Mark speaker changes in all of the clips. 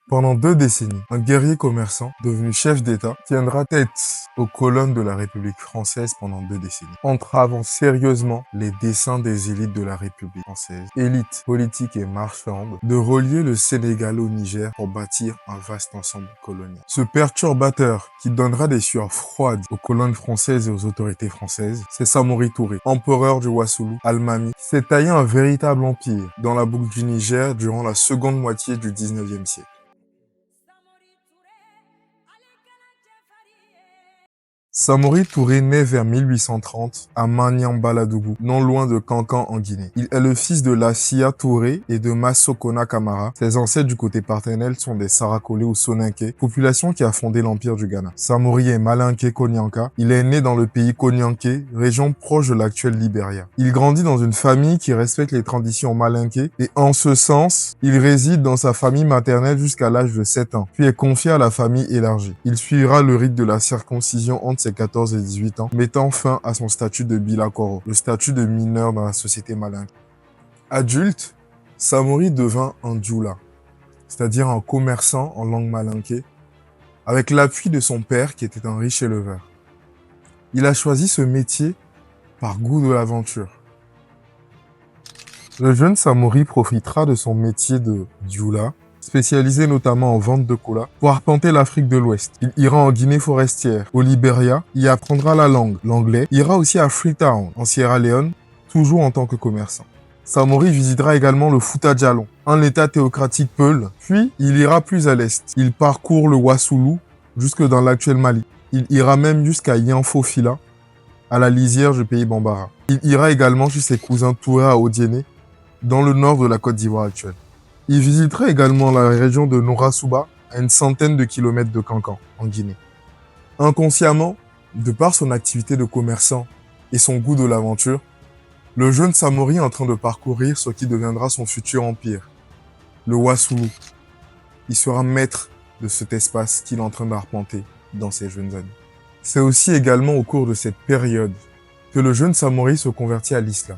Speaker 1: Pendant 2 décennies, un guerrier commerçant, devenu chef d'État, tiendra tête aux colonnes de la République française pendant 2 décennies, entravant sérieusement les desseins des élites de la République française, élites politiques et marchandes, de relier le Sénégal au Niger pour bâtir un vaste ensemble colonial. Ce perturbateur, qui donnera des sueurs froides aux colonnes françaises et aux autorités françaises, c'est Samori Touré, empereur du Wassoulou, Almami, qui s'est taillé un véritable empire dans la boucle du Niger durant la seconde moitié du 19e siècle. Samori Touré naît vers 1830 à Maniambaladougou, non loin de Kankan en Guinée. Il est le fils de Lassia Touré et de Massokona Kamara. Ses ancêtres du côté paternel sont des Sarakolé ou Soninké, population qui a fondé l'empire du Ghana. Samori est Malinké Konyanka. Il est né dans le pays Konyanké, région proche de l'actuel Libéria. Il grandit dans une famille qui respecte les traditions malinké et en ce sens, il réside dans sa famille maternelle jusqu'à l'âge de 7 ans, puis est confié à la famille élargie. Il suivra le rite de la circoncision entre ses 14 et 18 ans, mettant fin à son statut de Bilakoro, le statut de mineur dans la société malinké. Adulte, Samori devint un djoula, c'est-à-dire un commerçant en langue malinké, avec l'appui de son père qui était un riche éleveur. Il a choisi ce métier par goût de l'aventure. Le jeune Samori profitera de son métier de djoula, spécialisé notamment en vente de cola, pour arpenter l'Afrique de l'Ouest. Il ira en Guinée forestière, au Libéria, y apprendra la langue, l'anglais, ira aussi à Freetown, en Sierra Leone, toujours en tant que commerçant. Samori visitera également le Fouta Djallon, un état théocratique Peul, puis il ira plus à l'est. Il parcourt le Wassoulou, jusque dans l'actuel Mali. Il ira même jusqu'à Yanfofila, à la lisière du pays Bambara. Il ira également chez ses cousins Touré à Odiéné, dans le nord de la Côte d'Ivoire actuelle. Il visitera également la région de Norasouba, à une centaine de kilomètres de Kankan, en Guinée. Inconsciemment, de par son activité de commerçant et son goût de l'aventure, le jeune Samori est en train de parcourir ce qui deviendra son futur empire, le Wassoulou. Il sera maître de cet espace qu'il est en train d'arpenter dans ses jeunes années. C'est aussi également au cours de cette période que le jeune Samori se convertit à l'islam.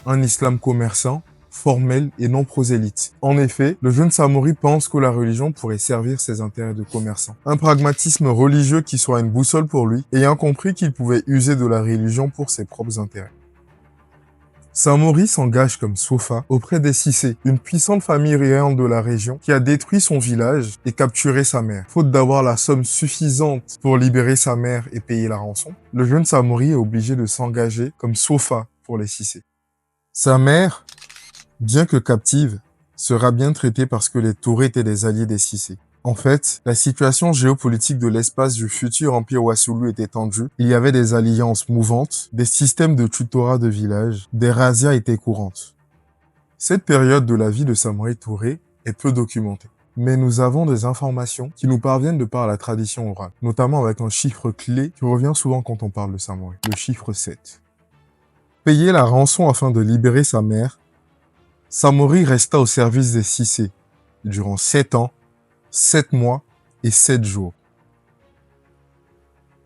Speaker 1: Un islam commerçant, formel et non prosélyte. En effet, le jeune Samori pense que la religion pourrait servir ses intérêts de commerçant. Un pragmatisme religieux qui sera une boussole pour lui, ayant compris qu'il pouvait user de la religion pour ses propres intérêts. Samori s'engage comme Sofa auprès des Cissé, une puissante famille réelle de la région qui a détruit son village et capturé sa mère. Faute d'avoir la somme suffisante pour libérer sa mère et payer la rançon, le jeune Samori est obligé de s'engager comme Sofa pour les Cissé. Sa mère, bien que captive, sera bien traitée parce que les Touré étaient des alliés des Cissé. En fait, la situation géopolitique de l'espace du futur empire Wassoulou était tendue. Il y avait des alliances mouvantes, des systèmes de tutorat de village, des razzias étaient courantes. Cette période de la vie de Samori Touré est peu documentée. Mais nous avons des informations qui nous parviennent de par la tradition orale, notamment avec un chiffre clé qui revient souvent quand on parle de Samori, le chiffre 7. Payer la rançon afin de libérer sa mère, Samori resta au service des Cissé durant 7 ans, 7 mois et 7 jours.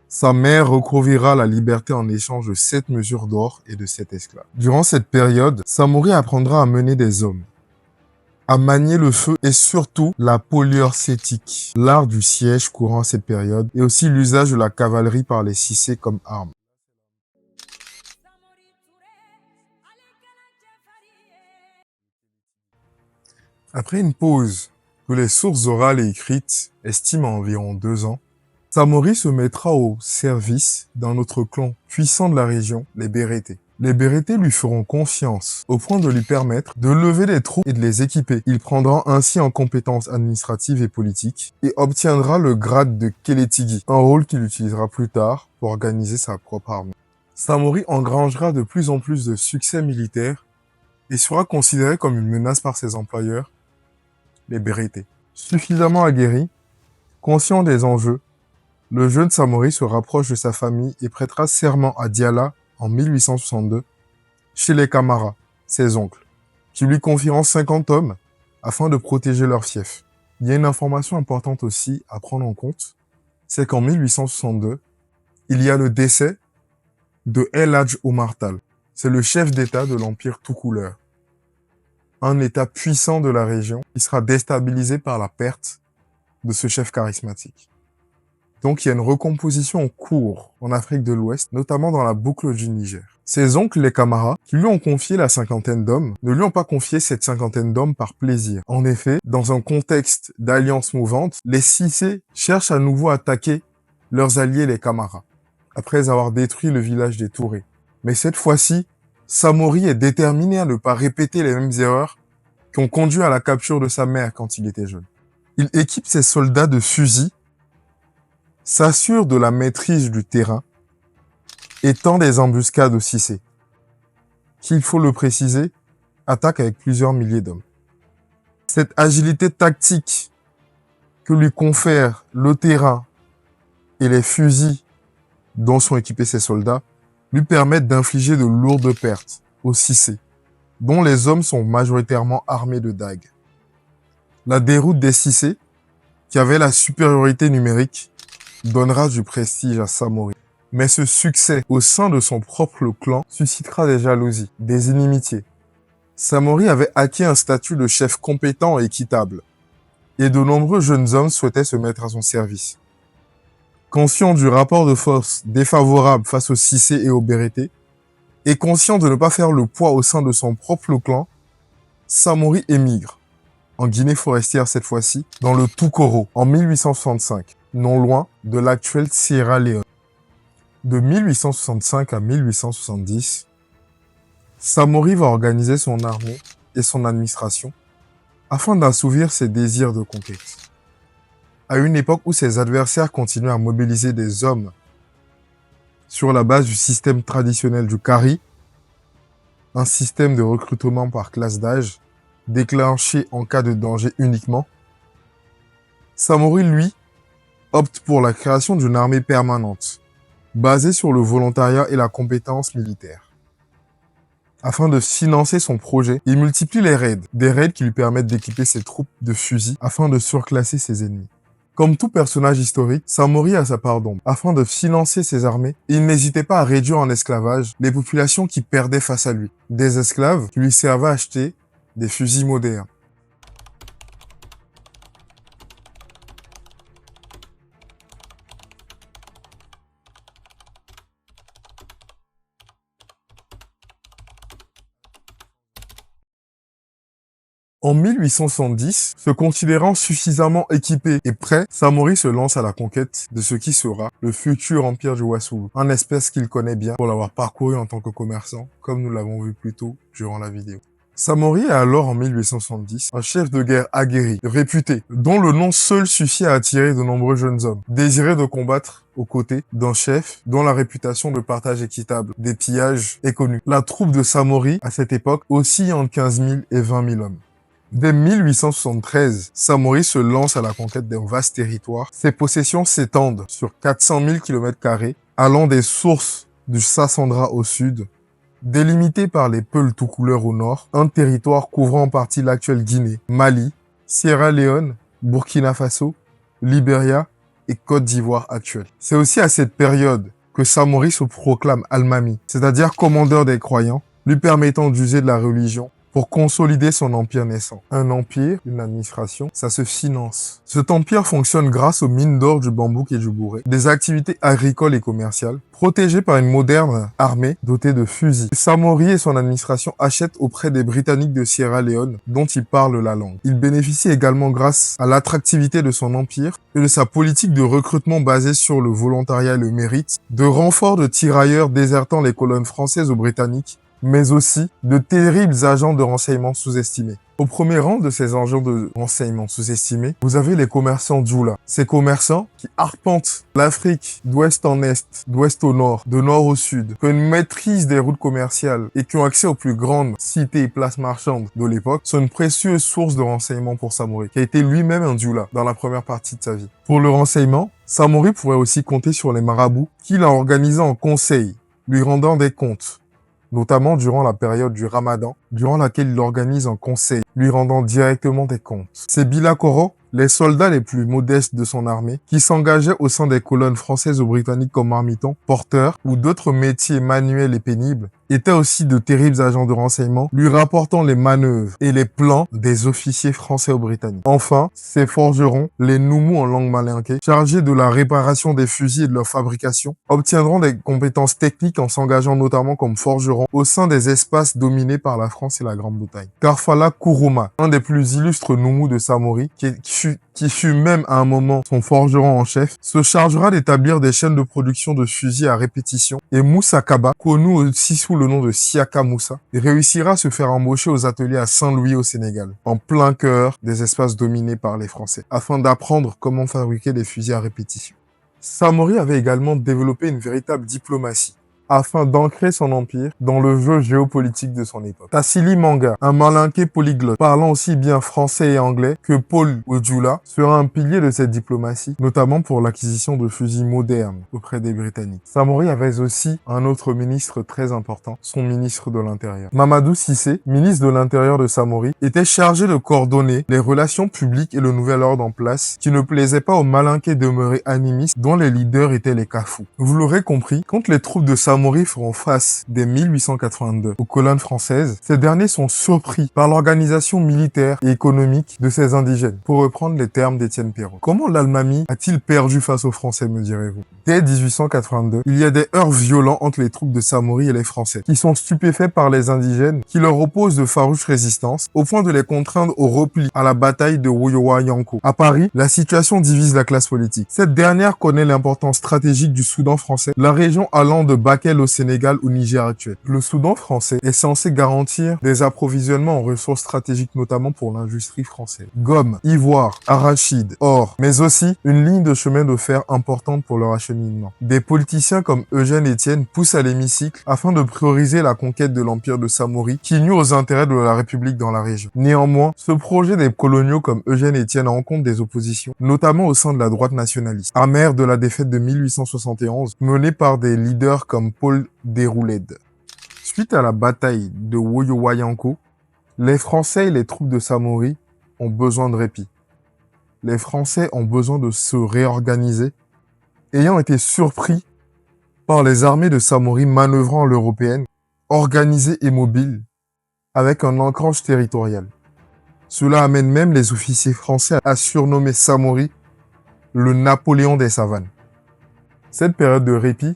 Speaker 1: Sa mère recouvrira la liberté en échange de 7 mesures d'or et de 7 esclaves. Durant cette période, Samori apprendra à mener des hommes, à manier le feu et surtout la polyurcétique, l'art du siège courant à cette période, et aussi l'usage de la cavalerie par les Cissé comme arme. Après une pause que les sources orales et écrites estiment à environ 2 ans, Samori se mettra au service d'un autre clan puissant de la région, les Bérétés. Les Bérétés lui feront confiance au point de lui permettre de lever des troupes et de les équiper. Il prendra ainsi en compétences administratives et politiques et obtiendra le grade de Kélétigui, un rôle qu'il utilisera plus tard pour organiser sa propre armée. Samori engrangera de plus en plus de succès militaires et sera considéré comme une menace par ses employeurs, les Bérétés. Suffisamment aguerri, conscient des enjeux, le jeune Samori se rapproche de sa famille et prêtera serment à Diala en 1862 chez les Kamara, ses oncles, qui lui confieront 50 hommes afin de protéger leur fief. Il y a une information importante aussi à prendre en compte, c'est qu'en 1862, il y a le décès de El Hadj Omar Tall. C'est le chef d'État de l'Empire tout couleur. un État puissant de la région qui sera déstabilisé par la perte de ce chef charismatique. Donc il y a une recomposition en cours en Afrique de l'Ouest, notamment dans la boucle du Niger. Ses oncles, les Camara, qui lui ont confié la cinquantaine d'hommes, ne lui ont pas confié cette cinquantaine d'hommes par plaisir. En effet, dans un contexte d'alliance mouvante, les Cissé cherchent à nouveau à attaquer leurs alliés, les Camara, après avoir détruit le village des Tourés. Mais cette fois-ci, Samori est déterminé à ne pas répéter les mêmes erreurs qui ont conduit à la capture de sa mère quand il était jeune. Il équipe ses soldats de fusils, s'assure de la maîtrise du terrain et tend des embuscades aux Cissé, qui, il faut le préciser, attaque avec plusieurs milliers d'hommes. Cette agilité tactique que lui confèrent le terrain et les fusils dont sont équipés ses soldats lui permettent d'infliger de lourdes pertes aux Cissé, dont les hommes sont majoritairement armés de dagues. La déroute des Cissé, qui avait la supériorité numérique, donnera du prestige à Samori. Mais ce succès au sein de son propre clan suscitera des jalousies, des inimitiés. Samori avait acquis un statut de chef compétent et équitable, et de nombreux jeunes hommes souhaitaient se mettre à son service. Conscient du rapport de force défavorable face aux Cissé et aux Bérétés, et conscient de ne pas faire le poids au sein de son propre clan, Samori émigre, en Guinée forestière cette fois-ci, dans le Toukoro, en 1865, non loin de l'actuelle Sierra Leone. De 1865 à 1870, Samori va organiser son armée et son administration afin d'assouvir ses désirs de conquête. À une époque où ses adversaires continuaient à mobiliser des hommes sur la base du système traditionnel du Kari, un système de recrutement par classe d'âge, déclenché en cas de danger uniquement, Samori, lui, opte pour la création d'une armée permanente, basée sur le volontariat et la compétence militaire. Afin de financer son projet, il multiplie les raids, des raids qui lui permettent d'équiper ses troupes de fusils afin de surclasser ses ennemis. Comme tout personnage historique, Samori a sa part d'ombre. Afin de financer ses armées, il n'hésitait pas à réduire en esclavage les populations qui perdaient face à lui. Des esclaves qui lui servaient à acheter des fusils modernes. En 1870, se considérant suffisamment équipé et prêt, Samori se lance à la conquête de ce qui sera le futur empire du Wassoulou, un espace qu'il connaît bien pour l'avoir parcouru en tant que commerçant, comme nous l'avons vu plus tôt durant la vidéo. Samori est alors en 1870 un chef de guerre aguerri, réputé, dont le nom seul suffit à attirer de nombreux jeunes hommes, désirés de combattre aux côtés d'un chef dont la réputation de partage équitable des pillages est connue. La troupe de Samori, à cette époque, oscille entre 15 000 et 20 000 hommes. Dès 1873, Samori se lance à la conquête d'un vaste territoire. Ses possessions s'étendent sur 400 000 km², allant des sources du Sassandra au sud, délimité par les Peuls tout couleurs au nord, un territoire couvrant en partie l'actuelle Guinée, Mali, Sierra Leone, Burkina Faso, Libéria et Côte d'Ivoire actuelle. C'est aussi à cette période que Samori se proclame Almami, c'est-à-dire commandeur des croyants, lui permettant d'user de la religion pour consolider son empire naissant. Un empire, une administration, ça se finance. Cet empire fonctionne grâce aux mines d'or du Bambouk et du Bourré, des activités agricoles et commerciales, protégées par une moderne armée dotée de fusils. Samori et son administration achètent auprès des Britanniques de Sierra Leone, dont ils parlent la langue. Il bénéficie également grâce à l'attractivité de son empire et de sa politique de recrutement basée sur le volontariat et le mérite, de renforts de tirailleurs désertant les colonnes françaises aux Britanniques, mais aussi de terribles agents de renseignement sous-estimés. Au premier rang de ces agents de renseignement sous-estimés, vous avez les commerçants Djoula. Ces commerçants qui arpentent l'Afrique d'ouest en est, d'ouest au nord, de nord au sud, qui ont une maîtrise des routes commerciales et qui ont accès aux plus grandes cités et places marchandes de l'époque, sont une précieuse source de renseignement pour Samori, qui a été lui-même un Djoula dans la première partie de sa vie. Pour le renseignement, Samori pourrait aussi compter sur les marabouts qu'il a organisés en conseil, lui rendant des comptes, notamment durant la période du Ramadan, durant laquelle il organise un conseil, lui rendant directement des comptes. C'est Bilakoro, les soldats les plus modestes de son armée, qui s'engageaient au sein des colonnes françaises ou britanniques comme marmitons, porteurs ou d'autres métiers manuels et pénibles, étaient aussi de terribles agents de renseignement, lui rapportant les manœuvres et les plans des officiers français ou britanniques. Enfin, ces forgerons, les Noumous en langue malinké, chargés de la réparation des fusils et de leur fabrication, obtiendront des compétences techniques en s'engageant notamment comme forgerons au sein des espaces dominés par la France et la Grande-Bretagne. Karfala Kuruma, un des plus illustres Noumous de Samori, qui fut même à un moment son forgeron en chef, se chargera d'établir des chaînes de production de fusils à répétition, et Moussa Kaba, connu aussi sous le nom de Siaka Moussa, réussira à se faire embaucher aux ateliers à Saint-Louis au Sénégal, en plein cœur des espaces dominés par les Français, afin d'apprendre comment fabriquer des fusils à répétition. Samori avait également développé une véritable diplomatie, afin d'ancrer son empire dans le jeu géopolitique de son époque. Tassili Manga, un malinké polyglotte, parlant aussi bien français et anglais que Paul Ojula, sera un pilier de cette diplomatie, notamment pour l'acquisition de fusils modernes auprès des Britanniques. Samori avait aussi un autre ministre très important, son ministre de l'Intérieur. Mamadou Cissé, ministre de l'Intérieur de Samori, était chargé de coordonner les relations publiques et le nouvel ordre en place, qui ne plaisait pas aux malinqués demeurés animistes, dont les leaders étaient les Kafous. Vous l'aurez compris, quand les troupes de Samori feront face dès 1882 aux colonnes françaises, ces derniers sont surpris par l'organisation militaire et économique de ces indigènes, pour reprendre les termes d'Étienne Perrault. Comment l'Almami a-t-il perdu face aux Français, me direz-vous? Dès 1882, il y a des heurts violents entre les troupes de Samori et les Français, qui sont stupéfaits par les indigènes, qui leur opposent de farouches résistances, au point de les contraindre au repli à la bataille de Woyowa-Yanko. À Paris, la situation divise la classe politique. Cette dernière connaît l'importance stratégique du Soudan français, la région allant de Bakel au Sénégal ou Niger actuel. Le Soudan français est censé garantir des approvisionnements en ressources stratégiques, notamment pour l'industrie française. Gomme, ivoire, arachide, or, mais aussi une ligne de chemin de fer importante pour leur acheminement. Des politiciens comme Eugène Etienne poussent à l'hémicycle afin de prioriser la conquête de l'empire de Samori, qui nuit aux intérêts de la République dans la région. Néanmoins, ce projet des coloniaux comme Eugène Etienne rencontre des oppositions, notamment au sein de la droite nationaliste, amère de la défaite de 1871, menée par des leaders comme Paul Déroulède. Suite à la bataille de Woyowa-Yanko, les Français et les troupes de Samori ont besoin de répit. Les Français ont besoin de se réorganiser, ayant été surpris par les armées de Samori manœuvrant à l'européenne, organisées et mobiles, avec un ancrage territorial. Cela amène même les officiers français à surnommer Samori le Napoléon des savanes. Cette période de répit,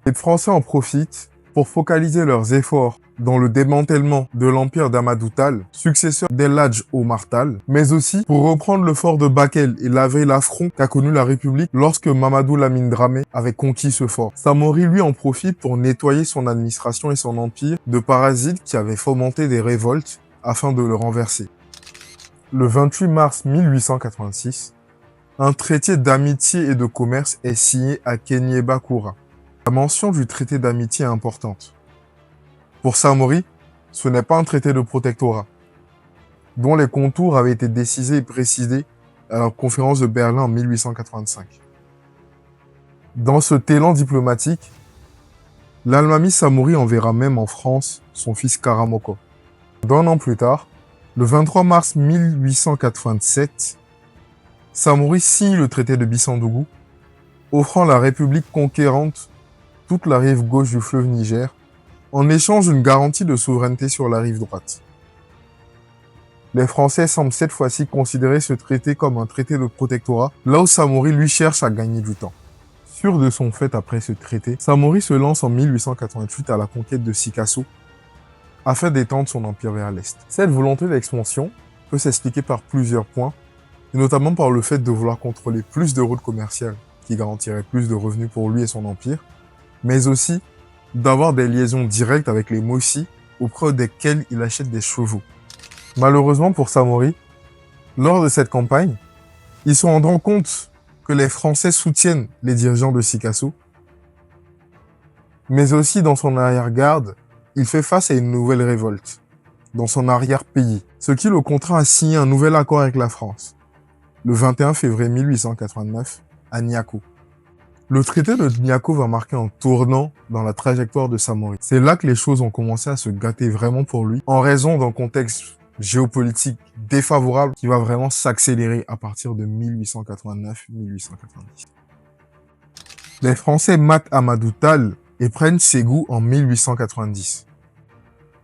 Speaker 1: les Français en profitent pour focaliser leurs efforts dans le démantèlement de l'empire d'Amadou Tall, successeur d'El Hadj Omar Tall, mais aussi pour reprendre le fort de Bakel et laver l'affront qu'a connu la République lorsque Mamadou Lamine Dramé avait conquis ce fort. Samori, lui, en profite pour nettoyer son administration et son empire de parasites qui avaient fomenté des révoltes afin de le renverser. Le 28 mars 1886, un traité d'amitié et de commerce est signé à Kenyeba-Koura. La mention du traité d'amitié est importante. Pour Samori, ce n'est pas un traité de protectorat, dont les contours avaient été décidés et précisés à la conférence de Berlin en 1885. Dans ce élan diplomatique, l'Almami Samori enverra même en France son fils Karamoko. Un an plus tard, le 23 mars 1887, Samori signe le traité de Bissandougou, offrant la République conquérante toute la rive gauche du fleuve Niger, en échange d'une garantie de souveraineté sur la rive droite. Les Français semblent cette fois-ci considérer ce traité comme un traité de protectorat, là où Samori lui cherche à gagner du temps. Sûr de son fait après ce traité, Samori se lance en 1888 à la conquête de Sikasso, afin d'étendre son empire vers l'Est. Cette volonté d'expansion peut s'expliquer par plusieurs points, et notamment par le fait de vouloir contrôler plus de routes commerciales, qui garantiraient plus de revenus pour lui et son empire, mais aussi d'avoir des liaisons directes avec les Mossi, auprès desquels il achète des chevaux. Malheureusement pour Samori, lors de cette campagne, il se rendra compte que les Français soutiennent les dirigeants de Sikasso, mais aussi dans son arrière-garde, il fait face à une nouvelle révolte, dans son arrière-pays, ce qui le contraint à signer un nouvel accord avec la France, le 21 février 1889, à Niako. Le traité de Niako va marquer un tournant dans la trajectoire de Samori. C'est là que les choses ont commencé à se gâter vraiment pour lui, en raison d'un contexte géopolitique défavorable qui va vraiment s'accélérer à partir de 1889-1890. Les Français matent Amadou Tall et prennent Ségou en 1890.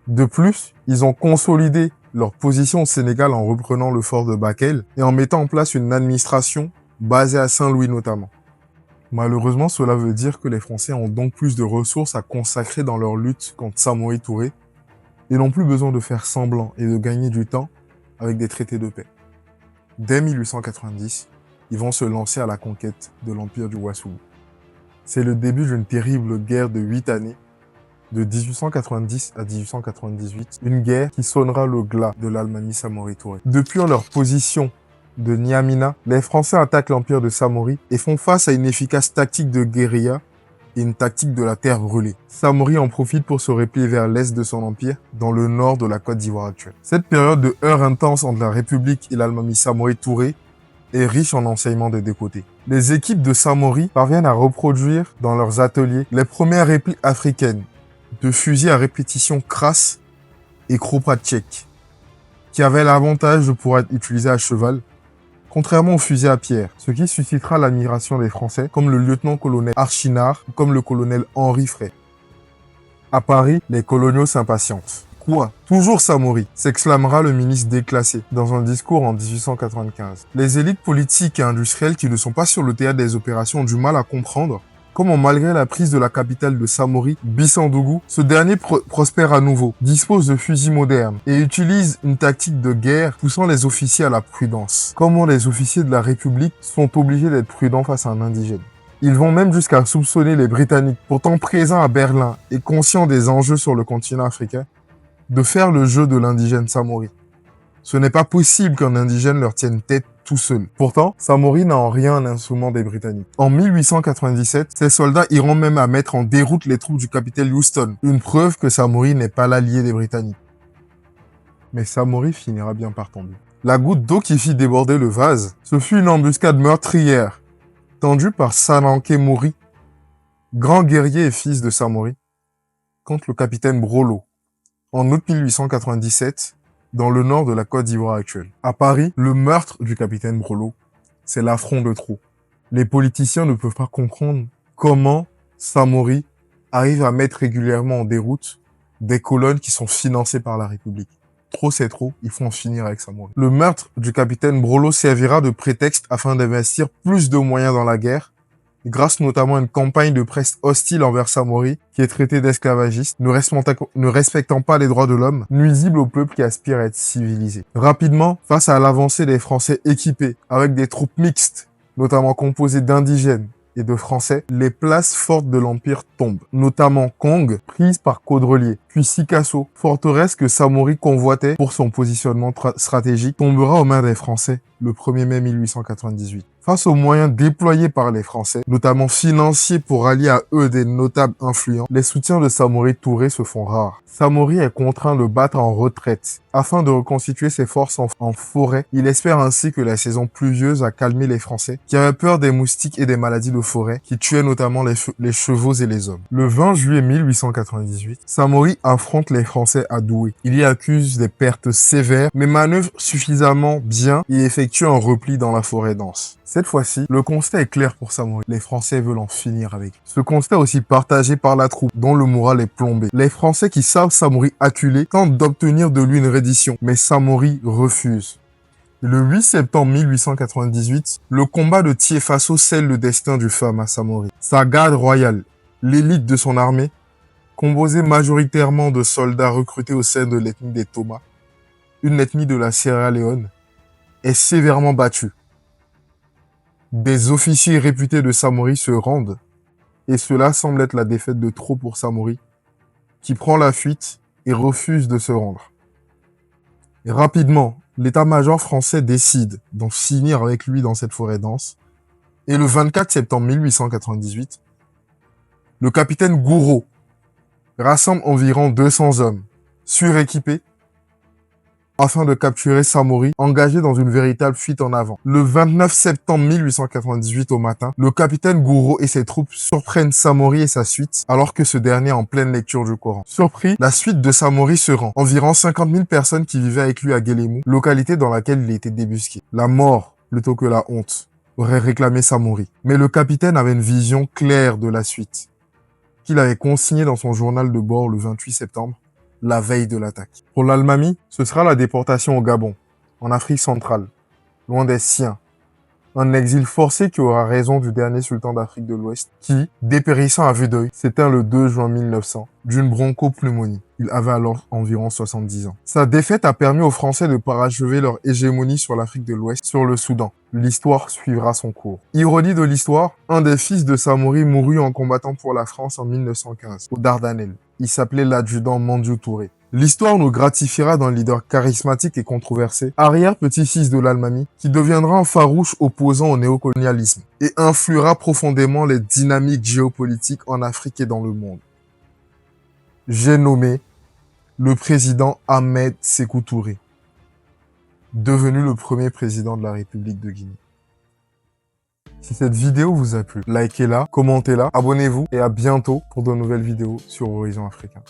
Speaker 1: De plus, ils ont consolidé leur position au Sénégal en reprenant le fort de Bakel et en mettant en place une administration basée à Saint-Louis notamment. Malheureusement, cela veut dire que les Français ont donc plus de ressources à consacrer dans leur lutte contre Samori Touré et n'ont plus besoin de faire semblant et de gagner du temps avec des traités de paix. Dès 1890, ils vont se lancer à la conquête de l'empire du Wassoulou. C'est le début d'une terrible guerre de 8 années, de 1890 à 1898, une guerre qui sonnera le glas de l'Almami Samori Touré. Depuis leur position de Niamina, les Français attaquent l'empire de Samori et font face à une efficace tactique de guérilla et une tactique de la terre brûlée. Samori en profite pour se replier vers l'est de son empire, dans le nord de la Côte d'Ivoire actuelle. Cette période de heurts intenses entre la République et l'Almami Samori Touré est riche en enseignements des deux côtés. Les équipes de Samori parviennent à reproduire dans leurs ateliers les premières répliques africaines de fusils à répétition crasse et Kropatchek, qui avaient l'avantage de pouvoir être utilisés à cheval, contrairement aux fusils à pierre, ce qui suscitera l'admiration des Français, comme le lieutenant-colonel Archinard ou comme le colonel Henri Frey. À Paris, les coloniaux s'impatientent. Quoi? Toujours Samori, s'exclamera le ministre déclassé dans un discours en 1895. Les élites politiques et industrielles qui ne sont pas sur le théâtre des opérations ont du mal à comprendre comment, malgré la prise de la capitale de Samori, Bissandougou, ce dernier prospère à nouveau, dispose de fusils modernes et utilise une tactique de guerre poussant les officiers à la prudence. Comment les officiers de la République sont obligés d'être prudents face à un indigène. Ils vont même jusqu'à soupçonner les Britanniques, pourtant présents à Berlin et conscients des enjeux sur le continent africain, de faire le jeu de l'indigène Samori. Ce n'est pas possible qu'un indigène leur tienne tête tout seul. Pourtant, Samori n'a en rien un instrument des Britanniques. En 1897, ses soldats iront même à mettre en déroute les troupes du capitaine Houston, une preuve que Samori n'est pas l'allié des Britanniques. Mais Samori finira bien par tomber. La goutte d'eau qui fit déborder le vase, ce fut une embuscade meurtrière, tendue par Sananké Mori, grand guerrier et fils de Samori, contre le capitaine Brolo, en août 1897, dans le nord de la Côte d'Ivoire actuelle. À Paris, le meurtre du capitaine Brolo, c'est l'affront de trop. Les politiciens ne peuvent pas comprendre comment Samori arrive à mettre régulièrement en déroute des colonnes qui sont financées par la République. Trop c'est trop, il faut en finir avec Samori. Le meurtre du capitaine Brolo servira de prétexte afin d'investir plus de moyens dans la guerre, grâce notamment à une campagne de presse hostile envers Samori, qui est traité d'esclavagiste, ne respectant pas les droits de l'homme, nuisible au peuple qui aspire à être civilisé. Rapidement, face à l'avancée des Français équipés avec des troupes mixtes, notamment composées d'indigènes et de Français, les places fortes de l'Empire tombent, notamment Kong, prise par Caudrelier, puis Sikasso, forteresse que Samori convoitait pour son positionnement stratégique, tombera aux mains des Français le 1er mai 1898. Face aux moyens déployés par les Français, notamment financiers pour allier à eux des notables influents, les soutiens de Samori Touré se font rares. Samori est contraint de battre en retraite. Afin de reconstituer ses forces en forêt, il espère ainsi que la saison pluvieuse a calmé les Français, qui avaient peur des moustiques et des maladies de forêt, qui tuaient notamment les chevaux et les hommes. Le 20 juillet 1898, Samori affronte les Français à Douai. Il y accuse des pertes sévères, mais manœuvre suffisamment bien et effectue un repli dans la forêt dense. Cette fois-ci, le constat est clair pour Samori. Les Français veulent en finir avec lui. Ce constat est aussi partagé par la troupe, dont le moral est plombé. Les Français qui savent Samori acculé tentent d'obtenir de lui une reddition, mais Samori refuse. Le 8 septembre 1898, le combat de Tiefasso scelle le destin du fameux Samori. Sa garde royale, l'élite de son armée, composée majoritairement de soldats recrutés au sein de l'ethnie des Thomas, une ethnie de la Sierra Leone, est sévèrement battue. Des officiers réputés de Samori se rendent, et cela semble être la défaite de trop pour Samori, qui prend la fuite et refuse de se rendre. Et rapidement, l'état-major français décide d'en finir avec lui dans cette forêt dense, et le 24 septembre 1898, le capitaine Gouraud rassemble environ 200 hommes, suréquipés, afin de capturer Samori, engagé dans une véritable fuite en avant. Le 29 septembre 1898 au matin, le capitaine Gouraud et ses troupes surprennent Samori et sa suite, alors que ce dernier est en pleine lecture du Coran. Surpris, la suite de Samori se rend. Environ 50 000 personnes qui vivaient avec lui à Guélémou, localité dans laquelle il était débusqué. La mort, plutôt que la honte, aurait réclamé Samori. Mais le capitaine avait une vision claire de la suite, qu'il avait consignée dans son journal de bord le 28 septembre. la veille de l'attaque. Pour l'Almami, ce sera la déportation au Gabon, en Afrique centrale, loin des siens. Un exil forcé qui aura raison du dernier sultan d'Afrique de l'Ouest qui, dépérissant à vue d'œil, s'éteint le 2 juin 1900 d'une bronchopneumonie. Il avait alors environ 70 ans. Sa défaite a permis aux Français de parachever leur hégémonie sur l'Afrique de l'Ouest, sur le Soudan. L'histoire suivra son cours. Ironie de l'histoire, un des fils de Samori mourut en combattant pour la France en 1915, aux Dardanelles. Il s'appelait l'adjudant Mandiou Touré. L'histoire nous gratifiera d'un leader charismatique et controversé, arrière-petit-fils de l'Almami, qui deviendra un farouche opposant au néocolonialisme et influera profondément les dynamiques géopolitiques en Afrique et dans le monde. J'ai nommé le président Ahmed Sékou Touré, devenu le premier président de la République de Guinée. Si cette vidéo vous a plu, likez-la, commentez-la, abonnez-vous et à bientôt pour de nouvelles vidéos sur Horizon Africain.